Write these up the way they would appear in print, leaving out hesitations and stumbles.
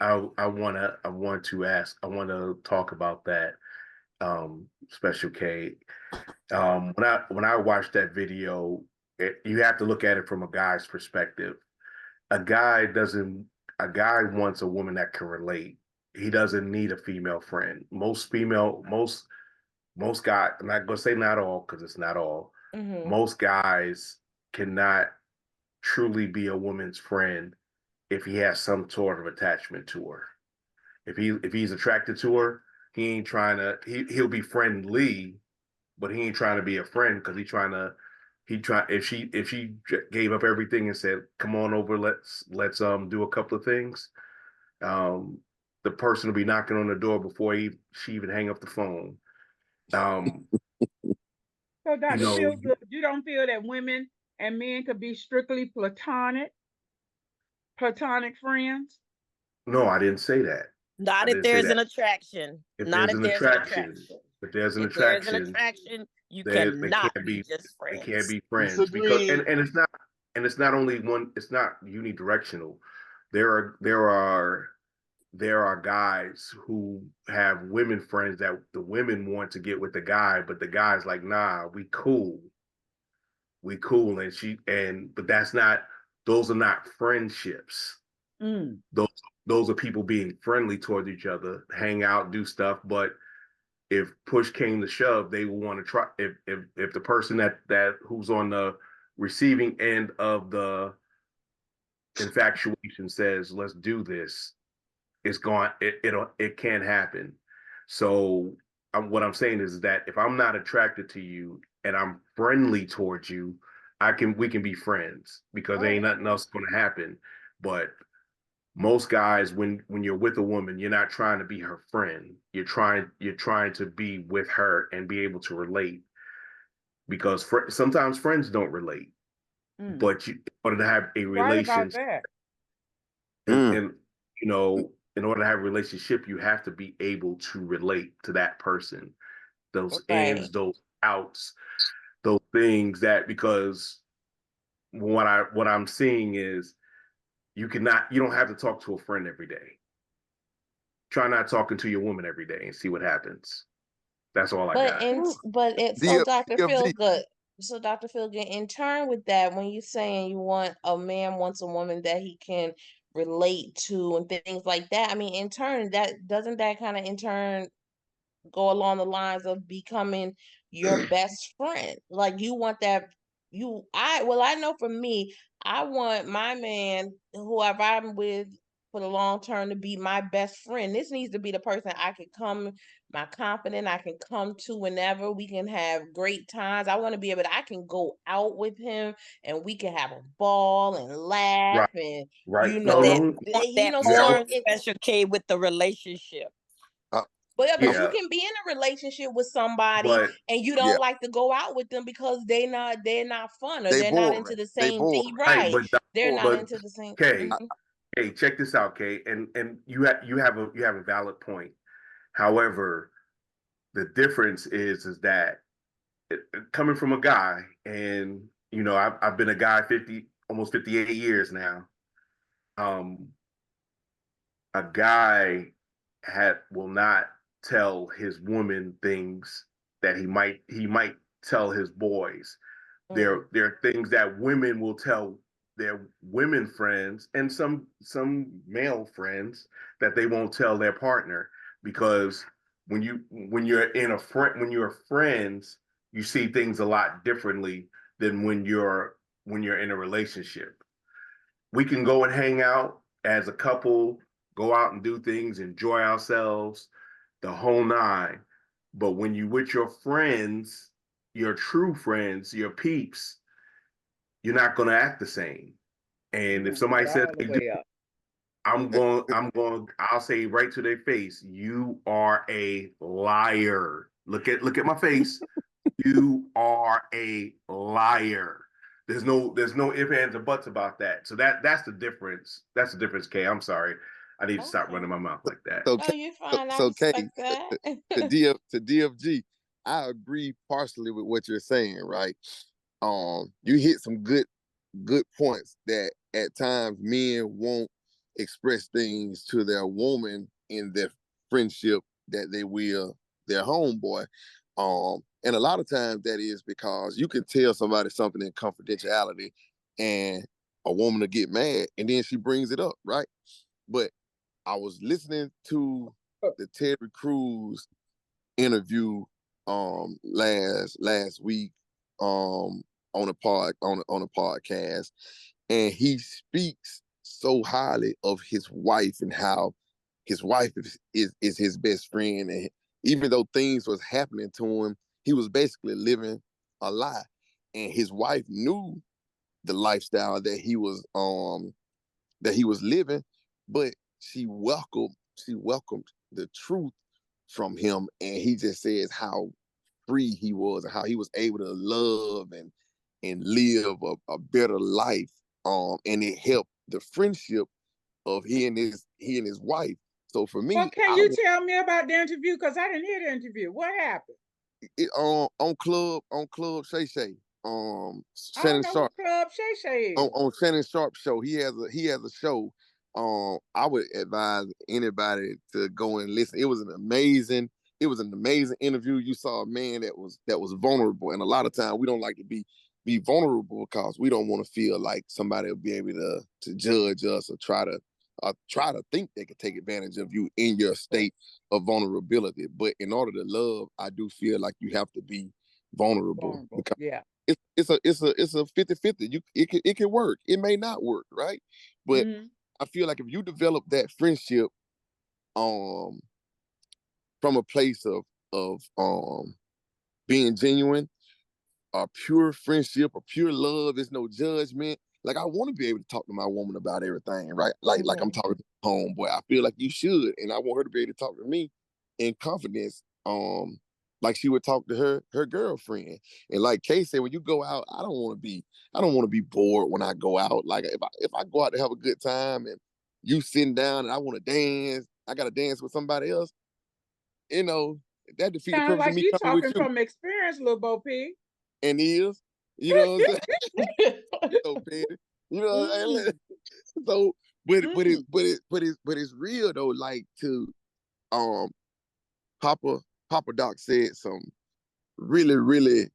want to talk about that, Special K. When I watched that video, you have to look at it from a guy's perspective. A guy doesn't. A guy wants a woman that can relate. He doesn't need a female friend. Most guys. I'm not gonna say not all because it's not all. Mm-hmm. Most guys cannot truly be a woman's friend if he has some sort of attachment to her. If he's attracted to her, he ain't trying to. He'll be friendly, but he ain't trying to be a friend because he try if she gave up everything and said, "Come on over, let's do a couple of things." Um, the person will be knocking on the door before she even hang up the phone. Um, So, you Dr. know, Feelgood, you don't feel that women and men could be strictly platonic friends? no, I didn't say that. I Not if didn't say there's an that. attraction. If Not there's if an there's an attraction, attraction. if there's an If there is an attraction, attraction, you they cannot can't be be just they can't friends. be friends because Disagree. and it's not only one. It's not unidirectional. There are there are there are guys who have women friends that the women want to get with the guy, but the guy's like, nah, we cool, and but that's not. Those are not friendships. Mm. Those those are people being friendly towards each other, hang out, do stuff, but if push came to shove, they will want to try. If the person that who's on the receiving end of the infatuation says, "Let's do this," it's gone. It can't happen. So what I'm saying is that if I'm not attracted to you and I'm friendly towards you, we can be friends because there Oh, ain't nothing else going to happen. But most guys, when you're with a woman, you're not trying to be her friend. You're trying to be with her and be able to relate because sometimes friends don't relate. mm. But in order to have a You're right about relationship, that. Mm. and in order to have a relationship, you have to be able to relate to that person. Those Right. ins, those outs, those things that because what I'm seeing is you don't have to talk to a friend every day. Try not talking to your woman every day and see what happens. That's all I got. But it's so Dr. DFG. Feelgood. So Dr. Feelgood, in turn with that, when you're saying you want a man wants a woman that he can relate to and things like that, I mean, in turn, that doesn't that kind of in turn go along the lines of becoming your best friend. Like you want that I know for me, I want my man, whoever I'm with for the long term to be my best friend. This needs to be the person I can come, my confident, I can come to whenever we can have great times. I want to be able to I can go out with him and we can have a ball and laugh Right, and right. you No, know, no, th- Want you that know, you have so bond, a it Special K, with the relationship. Uh, but yeah, uh, but you yeah, can be in a relationship with somebody but and you yeah, don't like to go out with them because they're not fun or they they're not into boring. the They same thing. boring. right, Right. They're not but into the same. okay, I, Mhm. hey, check this out, Kay, and you have a valid point. However, the difference is that coming from a guy, and I've been a guy 58 years now. Um, a guy will not tell his woman things that he might tell his boys. Mm. There are things that women will tell their women friends and some male friends that they won't tell their partner because when you're friends, you see things a lot differently than when you're in a relationship. We can go and hang out as a couple, go out and do things, enjoy ourselves, the whole nine. But when you with your friends, your true friends, your peeps, you're not going to act the same. You're And if gonna keep somebody it says all the they do, way up. I'll say right to their face, you are a liar. Look at my face. You are a liar. There's no ifs, ands, or buts about that. So that's the difference. That's the difference, Kay. I'm sorry. I need to stop Okay. running my mouth like that. so, No, K, you're so, fine. I so K, respect that. to DFG, I agree partially with what you're saying, right? You hit some good points that at times men want express things to their woman in their friendship that they will their homeboy. And a lot of times that is because you can tell somebody something in confidentiality and a woman will get mad and then she brings it up, right? But I was listening to the Terry Crews interview last week on a podcast, and he speaks so highly of his wife and how his wife is his best friend, and even though things was happening to him, he was basically living a lie, and his wife knew the lifestyle that he was living, but she welcomed the truth from him, and he just says how free he was and how he was able to love and live a better life. And it helped the friendship of he and his wife. So for me, Well, can you tell me about the interview? Because I didn't hear the interview. What happened? on Club Shay Shay, I Shannon don't know Sharp. who Club Shay Shay is. On Shannon Sharp show. He has a show. I would advise anybody to go and listen. It was an amazing interview. You saw a man that was vulnerable, and a lot of times we don't like to be vulnerable because we don't want to feel like somebody will be able to judge us or try to think they could take advantage of you in your state of vulnerability. But in order to love, I do feel like you have to be vulnerable. Because Yeah. it's a 50-50. It can work. It may not work, right? But I feel like if you develop that friendship from a place of being genuine, a pure friendship, a pure love, there's no judgment. Like I want to be able to talk to my woman about everything, right? Like I'm talking to home, boy. I feel like you should, and I want her to be able to talk to me in confidence. Like she would talk to her girlfriend. And like Kay said, when you go out, I don't want to be bored when I go out. Like if I go out to have a good time and you sitting down and I want to dance, I gotta dance with somebody else, that defeats the Sounds purpose of like me you coming with talking you. from experience, little Bo Pig. And is, you know what I'm saying? So petty. You know what I'm saying? So but it's real though, like to Papa Doc said some really, really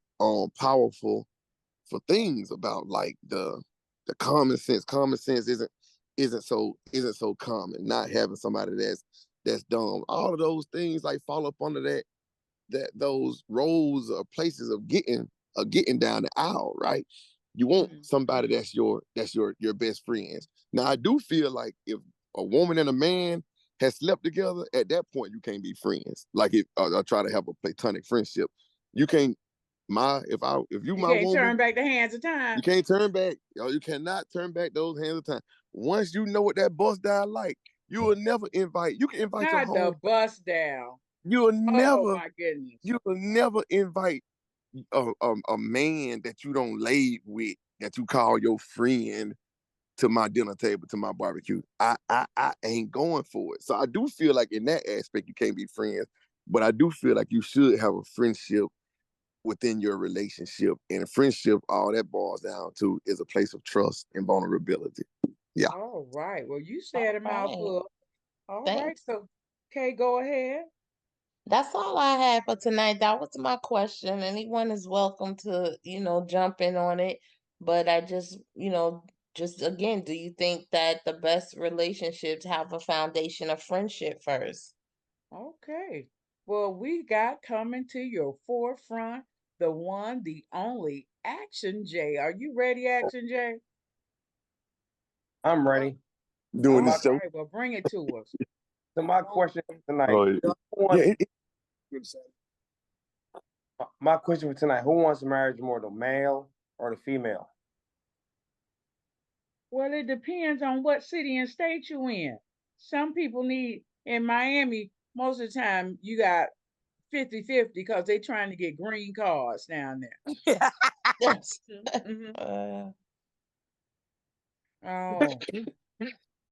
powerful for things about like the common sense. Common sense isn't so common. Not having somebody that's dumb. All of those things like fall up under those roles or places of getting down the aisle, right? You want somebody that's your best friends. Now I do feel like if a woman and a man has slept together, at that point you can't be friends. Like if I try to have a platonic friendship, you can't. If you my can't woman, turn back the hands of time. you can't turn back. You cannot turn back those hands of time. Once you know what that bust down like, you will never invite. You can invite your Not the home. bust down. You will never. Oh my goodness. You will never invite a man that you don't lay with, that you call your friend, to my dinner table, to my barbecue. I ain't going for it. So I do feel like in that aspect you can't be friends, but I do feel like you should have a friendship within your relationship. And a friendship, all that boils down to is a place of trust and vulnerability. Yeah. All right. Well, you said a mouthful. All Thanks. right. So, okay, go ahead. That's all I had for tonight. That was my question. Anyone is welcome to, jump in on it. But I just again, do you think that the best relationships have a foundation of friendship first? Okay. Well, we got coming to your forefront, the one, the only Action J. Are you ready, Action J? I'm ready. Doing All this show. right. Well, bring it to us. So my question tonight. My question for tonight: who wants marriage more, the male or the female? Well, it depends on what city and state you in. Some people need, in Miami, most of the time you got 50-50 because they trying to get green cards down there. Yes. Oh.